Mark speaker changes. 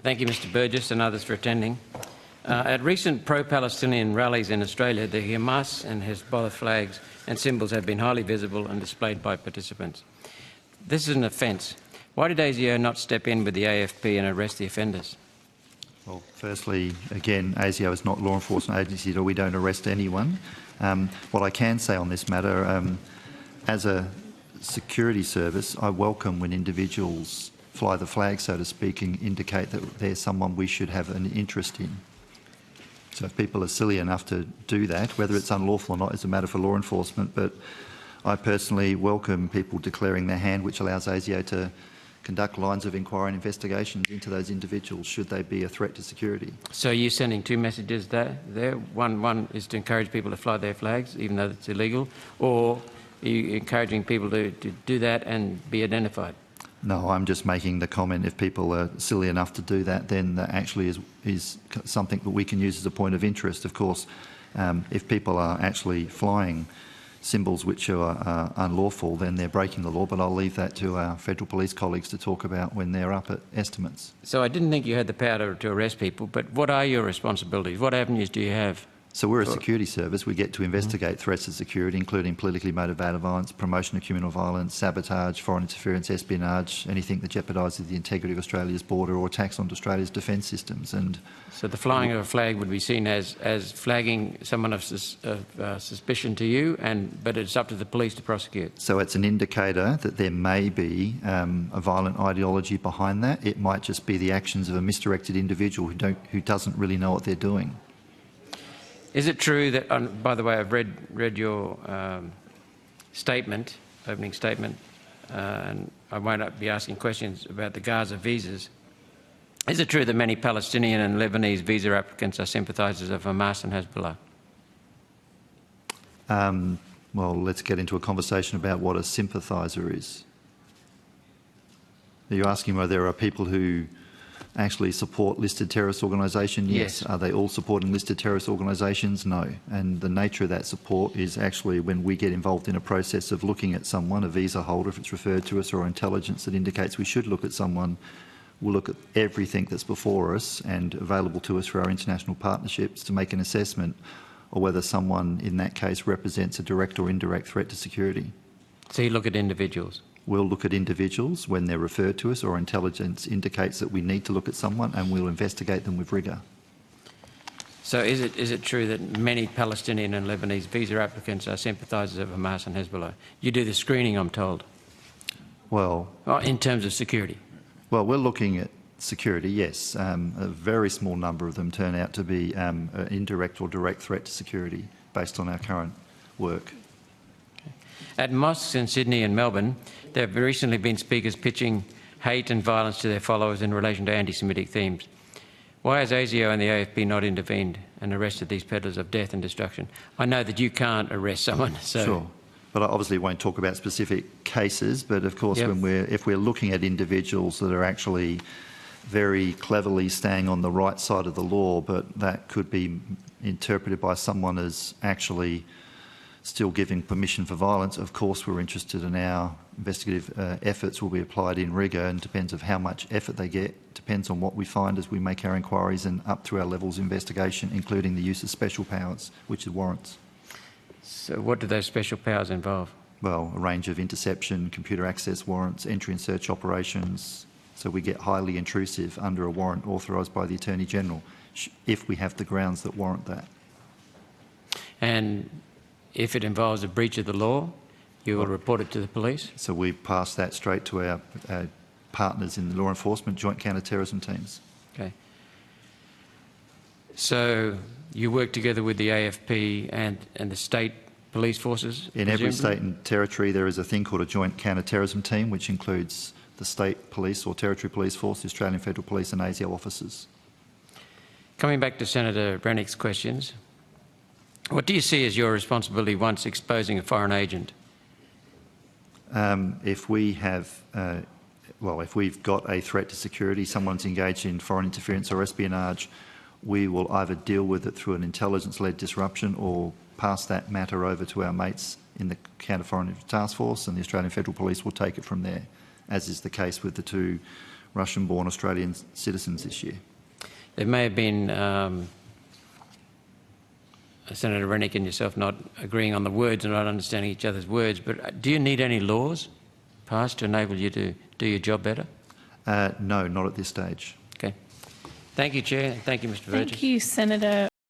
Speaker 1: Thank you, Mr Burgess and others for attending. At recent pro-Palestinian rallies in Australia, the Hamas and Hezbollah flags and symbols have been highly visible and displayed by participants. This is an offence. Why did ASIO not step in with the AFP and arrest the offenders?
Speaker 2: Well, firstly, again, ASIO is not a law enforcement agency, so we don't arrest anyone. What I can say on this matter, as a security service, I welcome when individuals fly the flag, so to speak, and indicate that they're someone we should have an interest in. So if people are silly enough to do that, whether it's unlawful or not is a matter for law enforcement, but I personally welcome people declaring their hand, which allows ASIO to conduct lines of inquiry and investigations into those individuals should they be a threat to security.
Speaker 1: So you're sending two messages there. One is to encourage people to fly their flags, even though it's illegal, or are you encouraging people to do that and be identified?
Speaker 2: No, I'm just making the comment if people are silly enough to do that, then that actually is something that we can use as a point of interest. Of course, if people are actually flying symbols which are unlawful, then they're breaking the law, but I'll leave that to our federal police colleagues to talk about when they're up at estimates.
Speaker 1: So I didn't think you had the power to arrest people, but what are your responsibilities? What avenues do you have?
Speaker 2: So we're a security service. We get to investigate threats to security, including politically motivated violence, promotion of communal violence, sabotage, foreign interference, espionage, anything that jeopardises the integrity of Australia's border or attacks onto Australia's defence systems. And
Speaker 1: so the flying of a flag would be seen as flagging someone of suspicion to you, but it's up to the police to prosecute.
Speaker 2: So it's an indicator that there may be a violent ideology behind that. It might just be the actions of a misdirected individual who doesn't really know what they're doing.
Speaker 1: Is it true that, by the way, I've read your opening statement, and I won't be asking questions about the Gaza visas. Is it true that many Palestinian and Lebanese visa applicants are sympathisers of Hamas and Hezbollah?
Speaker 2: Well, let's get into a conversation about what a sympathiser is. Are you asking whether there are people who actually support listed terrorist organisations? Yes. Are they all supporting listed terrorist organisations? No. And the nature of that support is actually when we get involved in a process of looking at someone, a visa holder, if it's referred to us, or intelligence that indicates we should look at someone, we'll look at everything that's before us and available to us for our international partnerships to make an assessment of whether someone in that case represents a direct or indirect threat to security.
Speaker 1: So you look at individuals?
Speaker 2: We'll look at individuals when they're referred to us or intelligence indicates that we need to look at someone, and we'll investigate them with rigour.
Speaker 1: So is it true that many Palestinian and Lebanese visa applicants are sympathisers of Hamas and Hezbollah? You do the screening, I'm told.
Speaker 2: Well,
Speaker 1: in terms of security?
Speaker 2: Well, we're looking at security, yes. A very small number of them turn out to be an indirect or direct threat to security based on our current work.
Speaker 1: At mosques in Sydney and Melbourne, there have recently been speakers pitching hate and violence to their followers in relation to anti-Semitic themes. Why has ASIO and the AFP not intervened and arrested these peddlers of death and destruction? I know that you can't arrest someone, so...
Speaker 2: Sure, but I obviously won't talk about specific cases, but of course if we're looking at individuals that are actually very cleverly staying on the right side of the law, but that could be interpreted by someone as actually still giving permission for violence, of course we're interested in our investigative efforts will be applied in rigour, and depends on how much effort they get, depends on what we find as we make our inquiries and up through our levels of investigation, including the use of special powers, which are warrants.
Speaker 1: So what do those special powers involve?
Speaker 2: Well, a range of interception, computer access warrants, entry and search operations, so we get highly intrusive under a warrant authorised by the Attorney-General, if we have the grounds that warrant that.
Speaker 1: And if it involves a breach of the law, you will report it to the police?
Speaker 2: So we pass that straight to our partners in the law enforcement joint counter-terrorism teams.
Speaker 1: Okay. So you work together with the AFP and the state police forces?
Speaker 2: In every state and territory there is a thing called a joint counter-terrorism team, which includes the state police or territory police force, the Australian Federal Police and ASIO officers. Coming
Speaker 1: back to Senator Rennick's questions, what do you see as your responsibility once exposing a foreign agent?
Speaker 2: If we've got a threat to security, someone's engaged in foreign interference or espionage, we will either deal with it through an intelligence-led disruption or pass that matter over to our mates in the Counter-Foreign Task Force, and the Australian Federal Police will take it from there, as is the case with the two Russian-born Australian citizens this year.
Speaker 1: There may have been Senator Rennick and yourself not agreeing on the words and not understanding each other's words, but do you need any laws passed to enable you to do your job better?
Speaker 2: No, not at this stage.
Speaker 1: Okay. Thank you, Chair. Thank you, Mr. Burgess.
Speaker 3: Thank you, Senator